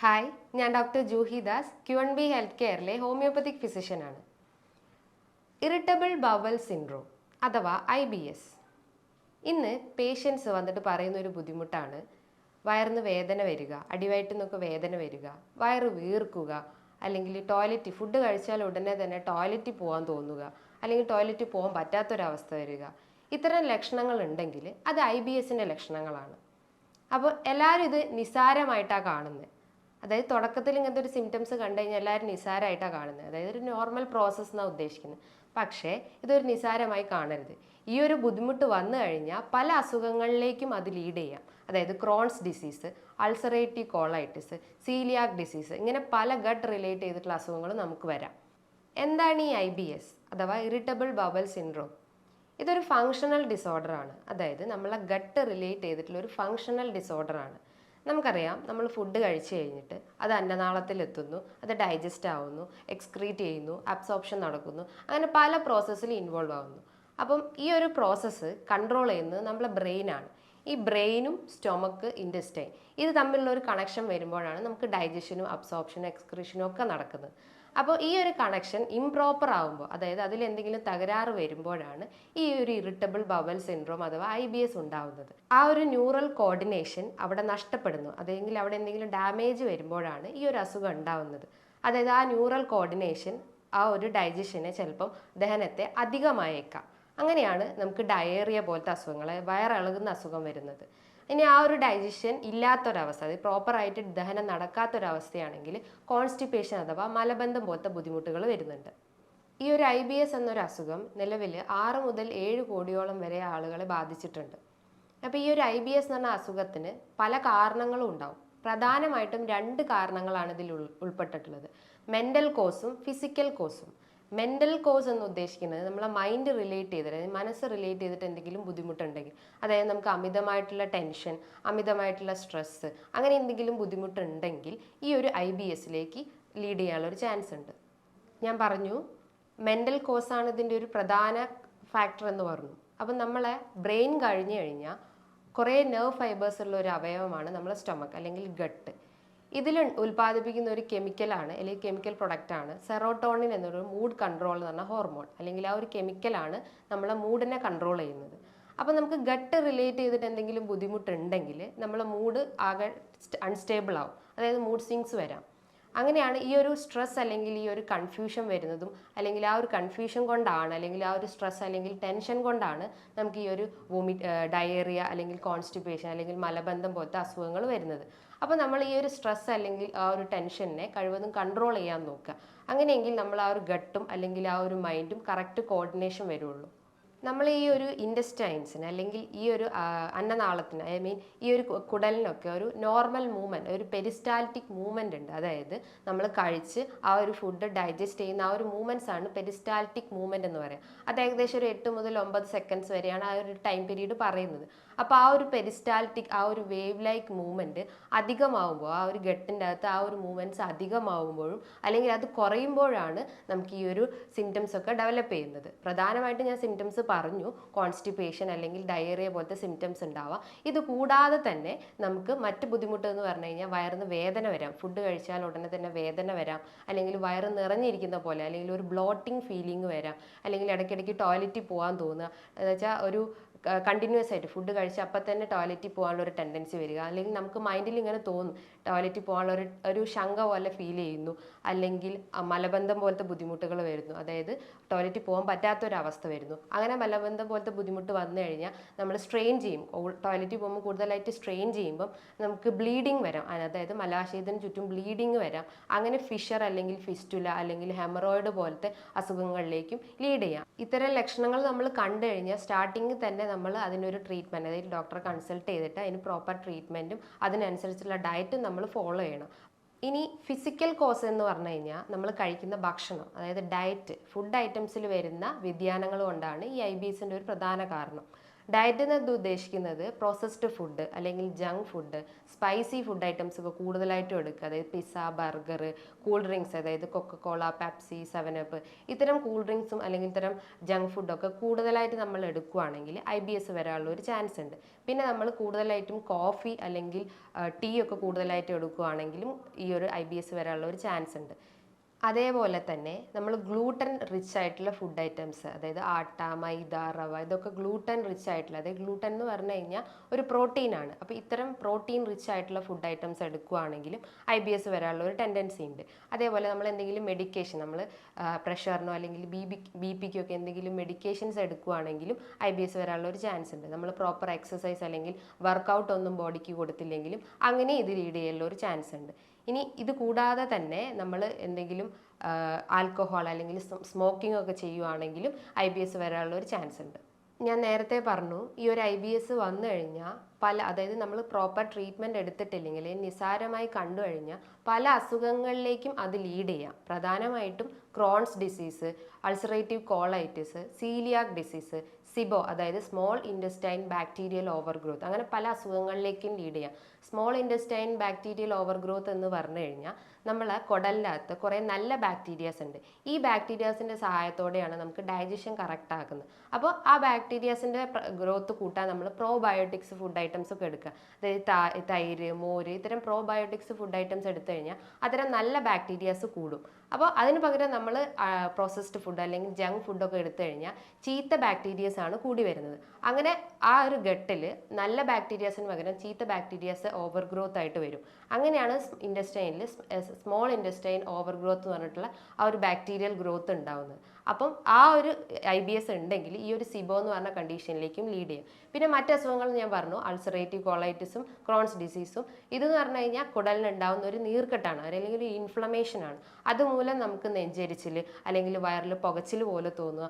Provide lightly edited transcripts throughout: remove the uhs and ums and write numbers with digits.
Hi, ഞാൻ doctor Juhi Das, Q&B health കെയറിലെ homeopathic ഫിസിഷ്യനാണ്. ഇറിറ്റബിൾ ബവൽ സിൻഡ്രോം അഥവാ IBS. ഇന്ന് പേഷ്യൻസ് വന്നിട്ട് പറയുന്ന ഒരു ബുദ്ധിമുട്ടാണ് വയറിന് വേദന വരിക, അടിവയറ്റിൽ നിന്നൊക്കെ വേദന വരിക, വയറ് വീർക്കുക, അല്ലെങ്കിൽ ടോയ്ലറ്റ് ഫുഡ് കഴിച്ചാൽ ഉടനെ തന്നെ ടോയ്ലറ്റിൽ പോകാൻ തോന്നുക, അല്ലെങ്കിൽ ടോയ്ലറ്റിൽ പോകാൻ പറ്റാത്തൊരവസ്ഥ വരിക. ഇത്തരം ലക്ഷണങ്ങൾ ഉണ്ടെങ്കിൽ അത് IBSൻ്റെ ലക്ഷണങ്ങളാണ്. അപ്പോൾ എല്ലാവരും ഇത് നിസ്സാരമായിട്ടാണ് കാണുന്നത്. അതായത് തുടക്കത്തിൽ ഇങ്ങനത്തെ ഒരു സിംറ്റംസ് കണ്ടു കഴിഞ്ഞാൽ എല്ലാവരും നിസ്സാരമായിട്ടാണ് കാണുന്നത്. അതായത് ഒരു നോർമൽ പ്രോസസ്സ് എന്നാണ് ഉദ്ദേശിക്കുന്നത്. പക്ഷേ ഇതൊരു നിസ്സാരമായി കാണരുത്. ഈ ഒരു ബുദ്ധിമുട്ട് വന്നു കഴിഞ്ഞാൽ പല അസുഖങ്ങളിലേക്കും അത് ലീഡ് ചെയ്യാം. അതായത് Crohn's disease, ulcerative colitis, coeliac disease, ഇങ്ങനെ പല ഗട്ട് റിലേറ്റ് ചെയ്തിട്ടുള്ള അസുഖങ്ങൾ നമുക്ക് വരാം. എന്താണ് ഈ IBS അഥവാ ഇറിറ്റബിൾ ബവൽ സിൻഡ്രോം? ഇതൊരു ഫങ്ഷണൽ ഡിസോർഡർ ആണ്. അതായത് നമ്മളെ ഗട്ട് റിലേറ്റ് ചെയ്തിട്ടുള്ള ഒരു ഫങ്ഷണൽ ഡിസോർഡർ ആണ്. നമുക്കറിയാം, നമ്മൾ ഫുഡ് കഴിച്ചു കഴിഞ്ഞിട്ട് അത് അന്നനാളത്തിലെത്തുന്നു, അത് ഡൈജസ്റ്റ് ആവുന്നു, എക്സ്ക്രീറ്റ് ചെയ്യുന്നു, അബ്സോർപ്ഷൻ നടക്കുന്നു, അങ്ങനെ പല പ്രോസസ്സിൽ ഇൻവോൾവ് ആവുന്നു. അപ്പം ഈ ഒരു പ്രോസസ്സ് കൺട്രോൾ ചെയ്യുന്നത് നമ്മളെ ബ്രെയിനാണ്. ഈ ബ്രെയിനും സ്റ്റൊമക്ക്, ഇൻറ്റസ്റ്റൈൻ ഇത് തമ്മിലുള്ള ഒരു കണക്ഷൻ വരുമ്പോഴാണ് നമുക്ക് ഡൈജഷനും അബ്സോർപ്ഷനും എക്സ്ക്രീഷനും ഒക്കെ നടക്കുന്നത്. അപ്പോൾ ഈ ഒരു കണക്ഷൻ ഇംപ്രോപ്പർ ആകുമ്പോൾ, അതായത് അതിൽ എന്തെങ്കിലും തകരാറ് വരുമ്പോഴാണ് ഈ ഒരു ഇറിറ്റബിൾ ബവൽ സിൻഡ്രോം അഥവാ IBS ഉണ്ടാവുന്നത്. ആ ഒരു ന്യൂറൽ കോർഡിനേഷൻ അവിടെ നഷ്ടപ്പെടുന്നു, അല്ലെങ്കിൽ അവിടെ എന്തെങ്കിലും ഡാമേജ് വരുമ്പോഴാണ് ഈ ഒരു അസുഖം ഉണ്ടാവുന്നത്. അതായത് ആ ന്യൂറൽ കോർഡിനേഷൻ ആ ഒരു ഡൈജഷനെ ചിലപ്പം ദഹനത്തെ അധികമായേക്കാം. അങ്ങനെയാണ് നമുക്ക് ഡയേറിയ പോലത്തെ അസുഖങ്ങൾ, വയറിളകുന്ന അസുഖം വരുന്നത്. ഇനി ആ ഒരു ഡൈജഷൻ ഇല്ലാത്തൊരവസ്ഥ, അതായത് പ്രോപ്പറായിട്ട് ദഹനം നടക്കാത്തൊരവസ്ഥയാണെങ്കിൽ കോൺസ്റ്റിപ്പേഷൻ അഥവാ മലബന്ധം പോലത്തെ ബുദ്ധിമുട്ടുകൾ വരുന്നുണ്ട്. ഈ ഒരു IBS എന്നൊരു അസുഖം നിലവിൽ 6 മുതൽ 7 കോടിയോളം വരെ ആളുകളെ ബാധിച്ചിട്ടുണ്ട്. അപ്പോൾ ഈ ഒരു IBS എന്ന് പറഞ്ഞ അസുഖത്തിന് പല കാരണങ്ങളും ഉണ്ടാവും. പ്രധാനമായിട്ടും 2 കാരണങ്ങളാണ് ഇതിൽ ഉൾപ്പെട്ടിട്ടുള്ളത്: മെൻ്റൽ കോസും ഫിസിക്കൽ കോസും. മെൻ്റൽ കോസ് എന്ന് ഉദ്ദേശിക്കുന്നത് നമ്മളെ മൈൻഡ് റിലേറ്റ് ചെയ്തിട്ട്, അതായത് മനസ്സ് റിലേറ്റ് ചെയ്തിട്ട് എന്തെങ്കിലും ബുദ്ധിമുട്ടുണ്ടെങ്കിൽ, അതായത് നമുക്ക് അമിതമായിട്ടുള്ള ടെൻഷൻ, അമിതമായിട്ടുള്ള സ്ട്രെസ്സ്, അങ്ങനെ എന്തെങ്കിലും ബുദ്ധിമുട്ടുണ്ടെങ്കിൽ ഈ ഒരു IBSലേക്ക് ലീഡ് ചെയ്യാനുള്ളൊരു ചാൻസ് ഉണ്ട്. ഞാൻ പറഞ്ഞു മെൻ്റൽ കോസാണ് ഇതിൻ്റെ ഒരു പ്രധാന ഫാക്ടർ എന്ന് പറഞ്ഞു. അപ്പം നമ്മളെ ബ്രെയിൻ കഴിഞ്ഞു കഴിഞ്ഞാൽ കുറേ നെർവ് ഫൈബേഴ്സ് ഉള്ള ഒരു അവയവമാണ് നമ്മളെ സ്റ്റൊമക്ക് അല്ലെങ്കിൽ ഗട്ട്. ഇതിൽ ഉൽപ്പാദിപ്പിക്കുന്ന ഒരു കെമിക്കലാണ്, അല്ലെങ്കിൽ കെമിക്കൽ പ്രൊഡക്റ്റാണ് സെറോട്ടോണിൻ എന്നൊരു മൂഡ് കൺട്രോൾ എന്ന് പറഞ്ഞ ഹോർമോൺ. അല്ലെങ്കിൽ ആ ഒരു കെമിക്കലാണ് നമ്മളെ മൂഡിനെ കൺട്രോൾ ചെയ്യുന്നത്. അപ്പോൾ നമുക്ക് ഗട്ട് റിലേറ്റ് ചെയ്തിട്ട് എന്തെങ്കിലും ബുദ്ധിമുട്ടുണ്ടെങ്കിൽ നമ്മളെ മൂഡ് ആകെ അൺസ്റ്റേബിൾ ആവും, അതായത് മൂഡ് സ്വിങ്സ് വരാം. അങ്ങനെയാണ് ഈ ഒരു സ്ട്രെസ് അല്ലെങ്കിൽ ഈ ഒരു കൺഫ്യൂഷൻ വരുന്നതും, അല്ലെങ്കിൽ ആ ഒരു കൺഫ്യൂഷൻ കൊണ്ടാണ്, അല്ലെങ്കിൽ ആ ഒരു സ്ട്രെസ് അല്ലെങ്കിൽ ടെൻഷൻ കൊണ്ടാണ് നമുക്ക് ഈ ഒരു ഡയേറിയ അല്ലെങ്കിൽ കോൺസ്റ്റിപ്പേഷൻ അല്ലെങ്കിൽ മലബന്ധം പോലത്തെ അസുഖങ്ങൾ വരുന്നത്. അപ്പോൾ നമ്മൾ ഈ ഒരു സ്ട്രെസ് അല്ലെങ്കിൽ ആ ഒരു ടെൻഷനെ കഴിവതും കൺട്രോൾ ചെയ്യാൻ നോക്കുക. അങ്ങനെയെങ്കിൽ നമ്മൾ ആ ഒരു ഗട്ടും അല്ലെങ്കിൽ ആ ഒരു മൈൻഡും കറക്റ്റ് കോർഡിനേഷൻ വരുള്ളൂ. നമ്മൾ ഈ ഒരു ഇൻറ്റസ്റ്റൈൻസിന് അല്ലെങ്കിൽ ഈ ഒരു അന്നനാളത്തിന്, ഈ ഒരു കുടലിനൊക്കെ ഒരു നോർമൽ മൂവ്മെൻറ്റ്, ഒരു പെരിസ്റ്റാൽറ്റിക് മൂവ്മെൻറ്റ് ഉണ്ട്. അതായത് നമ്മൾ കഴിച്ച് ആ ഒരു ഫുഡ് ഡൈജസ്റ്റ് ചെയ്യുന്ന ആ ഒരു മൂവ്മെൻറ്റ്സ് ആണ് പെരിസ്റ്റാൽറ്റിക് മൂവ്മെൻറ്റ് എന്ന് പറയുക. അത് ഏകദേശം ഒരു 8 മുതൽ 9 സെക്കൻഡ്സ് വരെയാണ് ആ ഒരു ടൈം പീരീഡ് പറയുന്നത്. അപ്പോൾ ആ ഒരു പെരിസ്റ്റാൽറ്റിക്, ആ ഒരു വേവ് ലൈക്ക് മൂവ്മെൻറ്റ് അധികമാവുമ്പോൾ, ആ ഒരു ഗട്ടിൻ്റെ അകത്ത് ആ ഒരു മൂവ്മെൻറ്റ്സ് അധികമാവുമ്പോഴും അല്ലെങ്കിൽ അത് കുറയുമ്പോഴാണ് നമുക്ക് ഈ ഒരു സിംറ്റംസ് ഒക്കെ ഡെവലപ്പ് ചെയ്യുന്നത്. പ്രധാനമായിട്ടും ഞാൻ സിംറ്റംസ് പറഞ്ഞു, കോൺസ്റ്റിപ്പേഷൻ അല്ലെങ്കിൽ ഡയേറിയ പോലത്തെ സിംറ്റംസ് ഉണ്ടാവാം. ഇത് കൂടാതെ തന്നെ നമുക്ക് മറ്റ് ബുദ്ധിമുട്ട് എന്ന് പറഞ്ഞു കഴിഞ്ഞാൽ വയറിന് വേദന വരാം. ഫുഡ് കഴിച്ചാൽ ഉടനെ തന്നെ വേദന വരാം, അല്ലെങ്കിൽ വയറ് നിറഞ്ഞിരിക്കുന്ന പോലെ, അല്ലെങ്കിൽ ഒരു ബ്ലോട്ടിംഗ് ഫീലിംഗ് വരാം, അല്ലെങ്കിൽ ഇടയ്ക്കിടയ്ക്ക് ടോയ്ലറ്റിൽ പോകാൻ തോന്നുക, എന്ന് വെച്ചാൽ ഒരു കണ്ടിന്യൂസ് ആയിട്ട് ഫുഡ് കഴിച്ച് അപ്പം തന്നെ ടോയ്ലറ്റിൽ പോകാനുള്ള ഒരു ടെൻഡൻസി വരിക, അല്ലെങ്കിൽ നമുക്ക് മൈൻഡിൽ ഇങ്ങനെ തോന്നും ടോയ്ലറ്റിൽ പോകാനുള്ള ഒരു ശങ്ക പോലെ ഫീൽ ചെയ്യുന്നു, അല്ലെങ്കിൽ മലബന്ധം പോലത്തെ ബുദ്ധിമുട്ടുകൾ വരുന്നു, അതായത് ടോയ്ലറ്റിൽ പോകാൻ പറ്റാത്തൊരവസ്ഥ വരുന്നു. അങ്ങനെ മലബന്ധം പോലത്തെ ബുദ്ധിമുട്ട് വന്നു കഴിഞ്ഞാൽ നമ്മൾ സ്ട്രെയിൻ ചെയ്യും, ടോയ്ലറ്റിൽ പോകുമ്പോൾ കൂടുതലായിട്ട് സ്ട്രെയിൻ ചെയ്യുമ്പം നമുക്ക് ബ്ലീഡിങ് വരാം, അതായത് മലാശയത്തിന് ചുറ്റും ബ്ലീഡിങ് വരാം. അങ്ങനെ ഫിഷർ അല്ലെങ്കിൽ ഫിസ്റ്റുല അല്ലെങ്കിൽ ഹെമറോയിഡ് പോലത്തെ അസുഖങ്ങളിലേക്കും ലീഡ് ചെയ്യാം. ഇത്തരം ലക്ഷണങ്ങൾ നമ്മൾ കണ്ടു കഴിഞ്ഞാൽ സ്റ്റാർട്ടിങ്ങിൽ തന്നെ നമ്മൾ അതിനൊരു ട്രീറ്റ്മെൻറ്റ്, അതായത് ഡോക്ടറെ കൺസൾട്ട് ചെയ്തിട്ട് അതിന് പ്രോപ്പർ ട്രീറ്റ്മെൻറ്റും അതിനനുസരിച്ചുള്ള ഡയറ്റും നമ്മൾ ഫോളോ ചെയ്യണം. ഇനി ഫിസിക്കൽ കോസ് എന്ന് പറഞ്ഞു കഴിഞ്ഞാൽ നമ്മൾ കഴിക്കുന്ന ഭക്ഷണം, അതായത് ഡയറ്റ്, ഫുഡ് ഐറ്റംസിൽ വരുന്ന വ്യതിയാനങ്ങൾ കൊണ്ടാണ് ഈ IBSൻ്റെ ഒരു പ്രധാന കാരണം. ഡയറ്റ് എന്നത് ഉദ്ദേശിക്കുന്നത് പ്രോസസ്ഡ് ഫുഡ് അല്ലെങ്കിൽ junk food, spicy food items ഒക്കെ കൂടുതലായിട്ടും എടുക്കുക. അതായത് പിസ്സ, ബർഗർ, കൂൾ ഡ്രിങ്ക്സ്, അതായത് കൊക്കക്കോള, പെപ്സി, 7up ഇത്തരം കൂൾ ഡ്രിങ്ക്സും അല്ലെങ്കിൽ ഇത്തരം ജങ്ക് ഫുഡൊക്കെ കൂടുതലായിട്ട് നമ്മൾ എടുക്കുകയാണെങ്കിൽ IBS വരാനുള്ള ഒരു ചാൻസ് ഉണ്ട്. പിന്നെ നമ്മൾ കൂടുതലായിട്ടും കോഫി അല്ലെങ്കിൽ ടീ ഒക്കെ കൂടുതലായിട്ട് എടുക്കുകയാണെങ്കിലും ഈ ഒരു IBS വരാനുള്ള ഒരു ചാൻസ് ഉണ്ട്. അതേപോലെ തന്നെ നമ്മൾ ഗ്ലൂട്ടൻ റിച്ച് ആയിട്ടുള്ള ഫുഡ് ഐറ്റംസ്, അതായത് ആട്ട, മൈദ, റവ, ഇതൊക്കെ ഗ്ലൂട്ടൻ റിച്ച് ആയിട്ടുള്ള, അതായത് ഗ്ലൂട്ടൻ എന്ന് പറഞ്ഞു കഴിഞ്ഞാൽ ഒരു പ്രോട്ടീനാണ്. അപ്പോൾ ഇത്തരം പ്രോട്ടീൻ റിച്ച് ആയിട്ടുള്ള ഫുഡ് ഐറ്റംസ് എടുക്കുകയാണെങ്കിലും IBS വരാനുള്ള ഒരു ടെൻഡൻസി ഉണ്ട്. അതേപോലെ നമ്മൾ എന്തെങ്കിലും മെഡിക്കേഷൻ, നമ്മൾ പ്രഷറിനോ അല്ലെങ്കിൽ BP ഒക്കെ എന്തെങ്കിലും മെഡിക്കേഷൻസ് എടുക്കുകയാണെങ്കിലും IBS വരാനുള്ള ഒരു ചാൻസ് ഉണ്ട്. നമ്മൾ പ്രോപ്പർ എക്സസൈസ് അല്ലെങ്കിൽ വർക്കൗട്ട് ഒന്നും ബോഡിക്ക് കൊടുത്തില്ലെങ്കിലും അങ്ങനെ ഇത് ലീഡ് ചെയ്യാനുള്ള ഒരു ചാൻസ് ഉണ്ട്. ഇനി ഇത് കൂടാതെ തന്നെ നമ്മൾ എന്തെങ്കിലും ആൽക്കഹോൾ അല്ലെങ്കിൽ സ്മോക്കിംഗ് ഒക്കെ ചെയ്യുവാണെങ്കിലും IBS വരാനുള്ള ഒരു ചാൻസ് ഉണ്ട്. ഞാൻ നേരത്തെ പറഞ്ഞു, ഈ ഒരു IBS വന്നു കഴിഞ്ഞാൽ അതായത് നമ്മൾ പ്രോപ്പർ ട്രീറ്റ്മെൻറ്റ് എടുത്തിട്ടില്ലെങ്കിൽ, നിസ്സാരമായി കണ്ടു കഴിഞ്ഞാൽ പല അസുഖങ്ങളിലേക്കും അത് ലീഡ് ചെയ്യാം. പ്രധാനമായിട്ടും Crohn's disease, ulcerative colitis, coeliac disease, SIBO അതായത് small intestine bacterial overgrowth, അങ്ങനെ പല അസുഖങ്ങളിലേക്കും ലീഡ് ചെയ്യാം. Small intestine bacterial overgrowth എന്ന് പറഞ്ഞു കഴിഞ്ഞാൽ നമ്മളെ കുടലിനകത്ത് കുറേ നല്ല ബാക്ടീരിയാസ് ഉണ്ട്. ഈ ബാക്ടീരിയാസിൻ്റെ സഹായത്തോടെയാണ് നമുക്ക് ഡൈജഷൻ കറക്റ്റ് ആക്കുന്നത്. അപ്പോൾ ആ ബാക്ടീരിയാസിൻ്റെ ഗ്രോത്ത് കൂട്ടാൻ നമ്മൾ പ്രോബയോട്ടിക്സ് ഫുഡ് ഐറ്റംസ് ഒക്കെ എടുക്കുക. അതായത് തൈര്, മോര്, ഇത്തരം പ്രോബയോട്ടിക്സ് ഫുഡ് ഐറ്റംസ് എടുത്തു കഴിഞ്ഞാൽ അത്തരം നല്ല ബാക്ടീരിയാസ് കൂടും. അപ്പോൾ അതിന് പകരം നമ്മൾ പ്രോസസ്ഡ് ഫുഡ് അല്ലെങ്കിൽ ജങ്ക് ഫുഡൊക്കെ എടുത്തു കഴിഞ്ഞാൽ ചീത്ത ബാക്ടീരിയസ് ആണ് കൂടി വരുന്നത്. അങ്ങനെ ആ ഒരു ഘട്ടിൽ നല്ല ബാക്ടീരിയാസിന് പകരം ചീത്ത ബാക്ടീരിയാസ് ഓവർ ഗ്രോത്ത് ആയിട്ട് വരും. അങ്ങനെയാണ് ഇൻറ്റസ്റ്റൈനിൽ സ്മോൾ ഇൻറ്റസ്റ്റൈൻ ഓവർ ഗ്രോത്ത് എന്ന് പറഞ്ഞിട്ടുള്ള ആ ഒരു ബാക്ടീരിയൽ ഗ്രോത്ത് ഉണ്ടാവുന്നത്. അപ്പം ആ ഒരു IBS ഉണ്ടെങ്കിൽ ഈ ഒരു സിബോ എന്ന് പറഞ്ഞ കണ്ടീഷനിലേക്കും ലീഡ് ചെയ്യും. പിന്നെ മറ്റ് അസുഖങ്ങൾ ഞാൻ പറഞ്ഞു, അൾസറേറ്റീവ് കോളൈറ്റിസും ക്രോൺസ് ഡിസീസും. ഇതെന്ന് പറഞ്ഞു കഴിഞ്ഞാൽ കുടലിനുണ്ടാവുന്ന ഒരു നീർക്കെട്ടാണ് അല്ലെങ്കിൽ ഒരു ഇൻഫ്ലമേഷനാണ്. അതുമൂലം നമുക്ക് നെഞ്ചരിച്ചിൽ അല്ലെങ്കിൽ വയറിൽ പുകച്ചിൽ പോലെ തോന്നുക,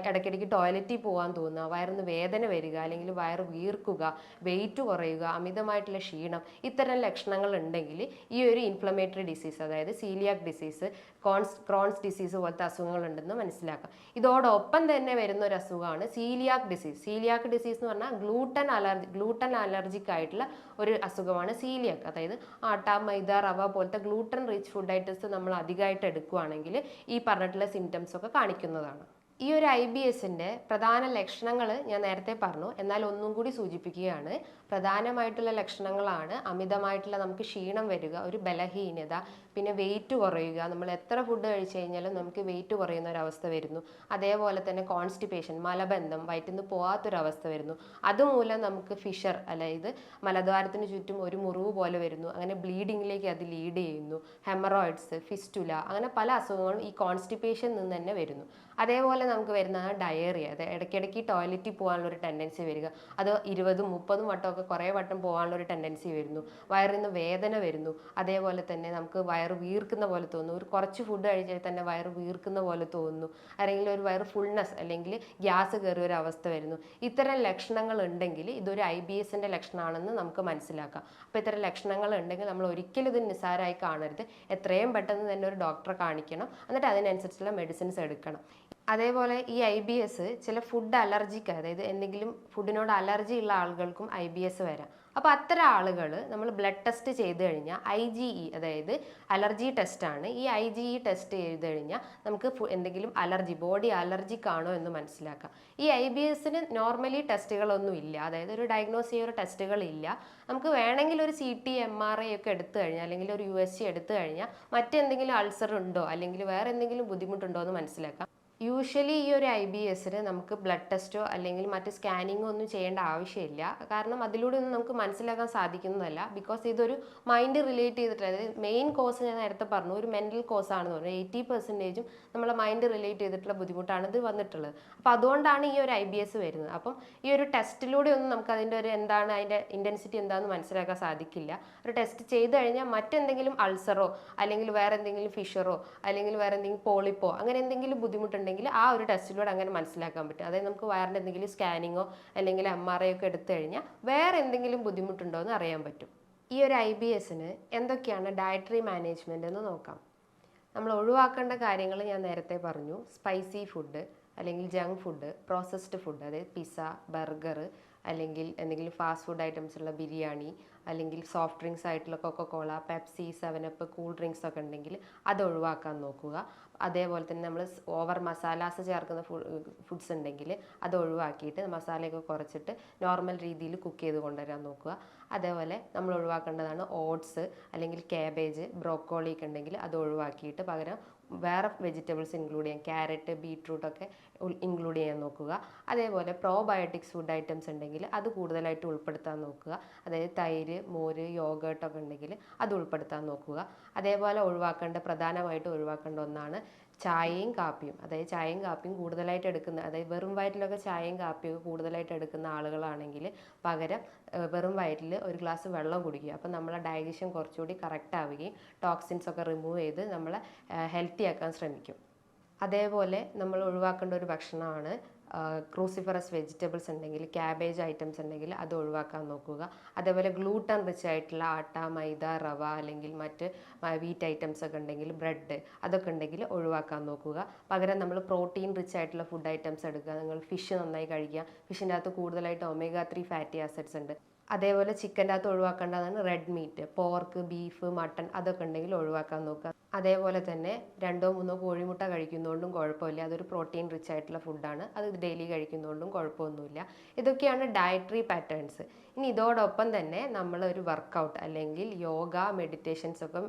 ഇടയ്ക്കിടയ്ക്ക് ടോയ്ലറ്റിൽ പോകാൻ തോന്നുക, വയറിന് വേദന വരിക അല്ലെങ്കിൽ വയറ് വീർക്കുക, വെയിറ്റ് കുറയുക, അമിതമായിട്ടുള്ള ക്ഷീണം, ഇത്തരം ലക്ഷണങ്ങൾ ഉണ്ടെങ്കിൽ ഈ ഒരു ഇൻഫ്ലമേറ്ററി ഡിസീസ്, അതായത് സീലിയാക് ഡിസീസ്, ക്രോൺസ് ഡിസീസ് പോലത്തെ അസുഖങ്ങൾ ഉണ്ടെന്ന് മനസ്സിലാക്കാം. ഇതോടൊപ്പം തന്നെ വരുന്ന ഒരു അസുഖമാണ് സീലിയാക് ഡിസീസ്. സീലിയാക് ഡിസീസ് എന്ന് പറഞ്ഞാൽ ഗ്ലൂട്ടൻ അലർജിക് ആയിട്ടുള്ള ഒരു അസുഖമാണ് സീലിയാക്. അതായത് ആട്ട, മൈദ, റവ പോലത്തെ ഗ്ലൂട്ടൻ റിച്ച് ഫുഡ് ഐറ്റംസ് നമ്മൾ അധികമായിട്ട് എടുക്കുകയാണെങ്കിൽ ഈ പറഞ്ഞിട്ടുള്ള സിംറ്റംസ് ഒക്കെ കാണിക്കുന്നതാണ്. ഈ ഒരു IBSൻ്റെ പ്രധാന ലക്ഷണങ്ങൾ ഞാൻ നേരത്തെ പറഞ്ഞു, എന്നാൽ ഒന്നും കൂടി സൂചിപ്പിക്കുകയാണ്. പ്രധാനമായിട്ടുള്ള ലക്ഷണങ്ങളാണ് അമിതമായിട്ടുള്ള നമുക്ക് ക്ഷീണം വരിക, ഒരു ബലഹീനത, പിന്നെ വെയിറ്റ് കുറയുക. നമ്മൾ എത്ര ഫുഡ് കഴിച്ചു കഴിഞ്ഞാലും നമുക്ക് വെയിറ്റ് കുറയുന്ന ഒരവസ്ഥ വരുന്നു. അതേപോലെ തന്നെ കോൺസ്റ്റിപ്പേഷൻ, മലബന്ധം, വയറ്റിൽ നിന്ന് പോകാത്തൊരവസ്ഥ വരുന്നു. അതുമൂലം നമുക്ക് ഫിഷർ, അതായത് മലദ്വാരത്തിന് ചുറ്റും ഒരു മുറിവ് പോലെ വരുന്നു. അങ്ങനെ ബ്ലീഡിങ്ങിലേക്ക് അത് ലീഡ് ചെയ്യുന്നു. ഹെമറോയിഡ്സ്, ഫിസ്റ്റുല, അങ്ങനെ പല അസുഖങ്ങളും ഈ കോൺസ്റ്റിപ്പേഷൻ നിന്ന് തന്നെ വരുന്നു. അതേപോലെ നമുക്ക് വരുന്നതാണ് ഡയേറിയ. അത് ഇടയ്ക്കിടയ്ക്ക് ടോയ്ലറ്റിൽ പോകാനുള്ള ഒരു ടെൻഡൻസി വരിക. അത് 20-30 വട്ടമൊക്കെ കുറേ വട്ടം പോകാനുള്ള ഒരു ടെൻഡൻസി വരുന്നു. വയറിൽ നിന്ന് വേദന വരുന്നു. അതേപോലെ തന്നെ നമുക്ക് വയറ് വീർക്കുന്ന പോലെ തോന്നുന്നു. ഒരു കുറച്ച് ഫുഡ് കഴിച്ചാൽ തന്നെ വയറ് വീർക്കുന്ന പോലെ തോന്നുന്നു. അല്ലെങ്കിൽ ഒരു വയറ് ഫുൾനെസ് അല്ലെങ്കിൽ ഗ്യാസ് കയറിയ ഒരു അവസ്ഥ വരുന്നു. ഇത്തരം ലക്ഷണങ്ങൾ ഉണ്ടെങ്കിൽ ഇതൊരു IBSൻ്റെ ലക്ഷണമാണെന്ന് നമുക്ക് മനസ്സിലാക്കാം. അപ്പോൾ ഇത്തരം ലക്ഷണങ്ങൾ ഉണ്ടെങ്കിൽ നമ്മൾ ഒരിക്കലും ഇത് നിസ്സാരമായി കാണരുത്. എത്രയും പെട്ടെന്ന് തന്നെ ഒരു ഡോക്ടറെ കാണിക്കണം. എന്നിട്ട് അതിനനുസരിച്ചുള്ള മെഡിസിൻസ് എടുക്കണം. അതേപോലെ ഈ IBS ചില ഫുഡ് അലർജിക്ക്, അതായത് എന്തെങ്കിലും ഫുഡിനോട് അലർജി ഉള്ള ആളുകൾക്കും IBS വരാം. അപ്പോൾ അത്തരം ആളുകൾ നമ്മൾ ബ്ലഡ് ടെസ്റ്റ് ചെയ്ത് കഴിഞ്ഞാൽ IgE, അതായത് അലർജി ടെസ്റ്റാണ്. ഈ IgE ടെസ്റ്റ് ചെയ്ത് കഴിഞ്ഞാൽ നമുക്ക് എന്തെങ്കിലും ബോഡി അലർജിക് ആണോ എന്ന് മനസ്സിലാക്കാം. ഈ IBSന് നോർമലി ടെസ്റ്റുകളൊന്നും ഇല്ല, അതായത് ഒരു ഡയഗ്നോസ് ചെയ്യുന്ന ടെസ്റ്റുകളില്ല. നമുക്ക് വേണമെങ്കിൽ ഒരു CT, MRI ഒക്കെ എടുത്തു കഴിഞ്ഞാൽ അല്ലെങ്കിൽ ഒരു USG എടുത്തു കഴിഞ്ഞാൽ മറ്റെന്തെങ്കിലും അൾസർ ഉണ്ടോ അല്ലെങ്കിൽ വേറെ എന്തെങ്കിലും ബുദ്ധിമുട്ടുണ്ടോ എന്ന് മനസ്സിലാക്കാം. യൂഷ്വലി ഈ ഒരു IBSന് നമുക്ക് ബ്ലഡ് ടെസ്റ്റോ അല്ലെങ്കിൽ മറ്റ് സ്കാനിങ്ങോ ഒന്നും ചെയ്യേണ്ട ആവശ്യമില്ല. കാരണം അതിലൂടെ ഒന്നും നമുക്ക് മനസ്സിലാക്കാൻ സാധിക്കുന്നതല്ല. ബിക്കോസ് ഇതൊരു മൈൻഡ് റിലേറ്റ് ചെയ്തിട്ടുള്ള, അതായത് മെയിൻ കോസ് ഞാൻ നേരത്തെ പറഞ്ഞു ഒരു മെൻ്റൽ കോസാണെന്ന് പറഞ്ഞു. 80% നമ്മളെ മൈൻഡ് റിലേറ്റ് ചെയ്തിട്ടുള്ള ബുദ്ധിമുട്ടാണ് ഇത് വന്നിട്ടുള്ളത്. അപ്പോൾ അതുകൊണ്ടാണ് ഈ ഒരു IBS വരുന്നത്. അപ്പം ഈ ഒരു ടെസ്റ്റിലൂടെ ഒന്നും നമുക്ക് അതിൻ്റെ ഒരു എന്താണ് അതിൻ്റെ ഇൻറ്റൻസിറ്റി എന്താണെന്ന് മനസ്സിലാക്കാൻ സാധിക്കില്ല. ഒരു ടെസ്റ്റ് ചെയ്ത് കഴിഞ്ഞാൽ മറ്റെന്തെങ്കിലും അൾസറോ അല്ലെങ്കിൽ വേറെ എന്തെങ്കിലും ഫിഷറോ അല്ലെങ്കിൽ വേറെ എന്തെങ്കിലും പോളിപ്പോ അങ്ങനെ എന്തെങ്കിലും ബുദ്ധിമുട്ടുണ്ടെങ്കിൽ ആ ഒരു ടെസ്റ്റിലൂടെ അങ്ങനെ മനസ്സിലാക്കാൻ പറ്റും. അതായത് നമുക്ക് വയറിൻ്റെ എന്തെങ്കിലും സ്കാനിങ്ങോ അല്ലെങ്കിൽ MRI ഒക്കെ എടുത്തു കഴിഞ്ഞാൽ വേറെ എന്തെങ്കിലും ബുദ്ധിമുട്ടുണ്ടോ എന്ന് അറിയാൻ പറ്റും. ഈ ഒരു IBSന് എന്തൊക്കെയാണ് ഡയറ്ററി മാനേജ്മെൻറ്റ് എന്ന് നോക്കാം. നമ്മൾ ഒഴിവാക്കേണ്ട കാര്യങ്ങൾ ഞാൻ നേരത്തെ പറഞ്ഞു. സ്പൈസി ഫുഡ്, അല്ലെങ്കിൽ ജങ്ക് ഫുഡ്, പ്രോസസ്ഡ് ഫുഡ്, അതായത് പിസ്സ, ബർഗർ, അല്ലെങ്കിൽ എന്തെങ്കിലും ഫാസ്റ്റ് ഫുഡ് ഐറ്റംസ് ഉള്ള ബിരിയാണി, അല്ലെങ്കിൽ സോഫ്റ്റ് ഡ്രിങ്ക്സ് ആയിട്ടുള്ള Coca Cola, Pepsi, 7up, cool drinks ഒക്കെ ഉണ്ടെങ്കിൽ അത് ഒഴിവാക്കാൻ നോക്കുക. അതേപോലെ തന്നെ നമ്മൾ ഓവർ മസാലാസ് ചേർക്കുന്ന ഫുഡ്സ് ഉണ്ടെങ്കിൽ അത് ഒഴിവാക്കിയിട്ട് മസാലയൊക്കെ കുറച്ചിട്ട് നോർമൽ രീതിയിൽ കുക്ക് ചെയ്ത് കൊണ്ടുവരാൻ നോക്കുക. അതേപോലെ നമ്മൾ ഒഴിവാക്കേണ്ടതാണ് ഓട്സ്, അല്ലെങ്കിൽ കാബേജ്, ബ്രോക്കോളി ഒക്കെ ഉണ്ടെങ്കിൽ അത് ഒഴിവാക്കിയിട്ട് പകരം വേറെ വെജിറ്റബിൾസ് ഇൻക്ലൂഡ് ചെയ്യാം. ക്യാരറ്റ്, ബീട്രൂട്ട് ഒക്കെ ഇൻക്ലൂഡ് ചെയ്യാൻ നോക്കുക. അതേപോലെ പ്രോബയോട്ടിക്സ് ഫുഡ് ഐറ്റംസ് ഉണ്ടെങ്കിൽ അത് കൂടുതലായിട്ട് ഉൾപ്പെടുത്താൻ നോക്കുക. അതായത് തൈര്, മോര്, യോഗേർട്ട് ഒക്കെ ഉണ്ടെങ്കിൽ അത് ഉൾപ്പെടുത്താൻ നോക്കുക. അതേപോലെ പ്രധാനമായിട്ട് ഒഴിവാക്കേണ്ട ഒന്നാണ് ചായയും കാപ്പിയും. അതായത് ചായയും കാപ്പിയും കൂടുതലായിട്ട് എടുക്കുന്ന, അതായത് വെറും വയറ്റിലൊക്കെ ചായയും കാപ്പിയും കൂടുതലായിട്ട് എടുക്കുന്ന ആളുകളാണെങ്കിൽ പകരം വെറും വയറ്റിൽ ഒരു ഗ്ലാസ് വെള്ളം കുടിക്കുക. അപ്പം നമ്മളെ ഡൈജഷൻ കുറച്ചുകൂടി കറക്റ്റ് ആവുകയും ടോക്സിൻസ് ഒക്കെ റിമൂവ് ചെയ്ത് നമ്മളെ ഹെൽത്തി ആക്കാൻ ശ്രമിക്കും. അതേപോലെ നമ്മൾ ഒഴിവാക്കേണ്ട ഒരു ഭക്ഷണമാണ് ക്രൂസിഫറസ് വെജിറ്റബിൾസ് ഉണ്ടെങ്കിൽ, ക്യാബേജ് ഐറ്റംസ് ഉണ്ടെങ്കിൽ അത് ഒഴിവാക്കാൻ നോക്കുക. അതേപോലെ ഗ്ലൂട്ടൺ റിച്ച് ആയിട്ടുള്ള ആട്ട, മൈദ, റവ, അല്ലെങ്കിൽ മറ്റ് വീറ്റ് ഐറ്റംസ് ഒക്കെ ഉണ്ടെങ്കിൽ, ബ്രെഡ്, അതൊക്കെ ഉണ്ടെങ്കിൽ ഒഴിവാക്കാൻ നോക്കുക. പകരം നമ്മൾ പ്രോട്ടീൻ റിച്ച് ആയിട്ടുള്ള ഫുഡ് ഐറ്റംസ് എടുക്കുക. നിങ്ങൾ ഫിഷ് നന്നായി കഴിക്കുക. ഫിഷിൻ്റെ അകത്ത് കൂടുതലായിട്ട് omega-3 ഫാറ്റി ആസിഡ്സ് ഉണ്ട്. അതേപോലെ ചിക്കൻ്റെ അകത്ത് ഒഴിവാക്കേണ്ടതാണ് red meat, pork, beef, mutton, അതൊക്കെ ഉണ്ടെങ്കിൽ ഒഴിവാക്കാൻ നോക്കുക. അതേപോലെ തന്നെ 2-3 കോഴിമുട്ട കഴിക്കുന്നതുകൊണ്ടും കുഴപ്പമില്ല. അതൊരു പ്രോട്ടീൻ റിച്ച് ആയിട്ടുള്ള ഫുഡാണ്. അത് ഡെയിലി കഴിക്കുന്നതുകൊണ്ടും കുഴപ്പമൊന്നുമില്ല. ഇതൊക്കെയാണ് ഡയറ്ററി പാറ്റേൺസ്. ഇനി ഇതോടൊപ്പം തന്നെ നമ്മളൊരു വർക്കൗട്ട് അല്ലെങ്കിൽ യോഗ, മെഡിറ്റേഷൻസ് ഒക്കെ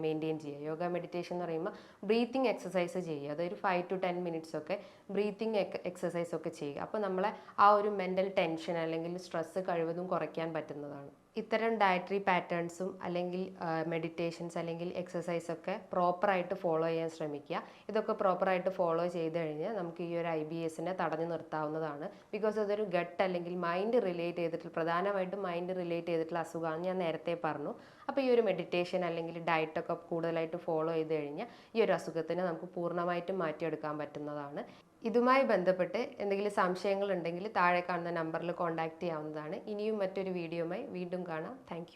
മെയിൻറ്റെയിൻ ചെയ്യുക. യോഗ, മെഡിറ്റേഷൻ എന്ന് പറയുമ്പോൾ ബ്രീത്തിങ് എക്സസൈസ് ചെയ്യുക. അതൊരു 5 to 10 minutes ഒക്കെ ബ്രീത്തിങ് എക്സസൈസ് ഒക്കെ ചെയ്യുക. അപ്പോൾ നമ്മളെ ആ ഒരു മെൻ്റൽ ടെൻഷൻ അല്ലെങ്കിൽ സ്ട്രെസ്സ് കഴിവതും കുറയ്ക്കാൻ പറ്റുന്നതാണ്. ഇത്തരം ഡയറ്ററി പാറ്റേൺസും അല്ലെങ്കിൽ മെഡിറ്റേഷൻസ് അല്ലെങ്കിൽ എക്സസൈസ് ഒക്കെ പ്രോപ്പറായിട്ട് ഫോളോ ചെയ്യാൻ ശ്രമിക്കുക. ഇതൊക്കെ പ്രോപ്പറായിട്ട് ഫോളോ ചെയ്ത് കഴിഞ്ഞാൽ നമുക്ക് ഈ ഒരു IBSനെ തടഞ്ഞു നിർത്താവുന്നതാണ്. ബിക്കോസ് അതൊരു ഗട്ട് അല്ലെങ്കിൽ മൈൻഡ് റിലേറ്റ് ചെയ്തിട്ടുള്ള, പ്രധാനമായിട്ടും മൈൻഡ് റിലേറ്റ് ചെയ്തിട്ടുള്ള അസുഖമാണ്, ഞാൻ നേരത്തെ പറഞ്ഞു. അപ്പോൾ ഈ ഒരു മെഡിറ്റേഷൻ അല്ലെങ്കിൽ ഡയറ്റൊക്കെ കൂടുതലായിട്ട് ഫോളോ ചെയ്ത് കഴിഞ്ഞാൽ ഈ ഒരു അസുഖത്തിനെ നമുക്ക് പൂർണ്ണമായിട്ടും മാറ്റിയെടുക്കാൻ പറ്റുന്നതാണ്. ഇതുമായി ബന്ധപ്പെട്ട് എന്തെങ്കിലും സംശയങ്ങൾ ഉണ്ടെങ്കിൽ താഴെ കാണുന്ന നമ്പറിൽ കോൺടാക്റ്റ് ചെയ്യാവുന്നതാണ്. ഇനിയും മറ്റൊരു വീഡിയോയുമായി വീണ്ടും കാണാം. താങ്ക്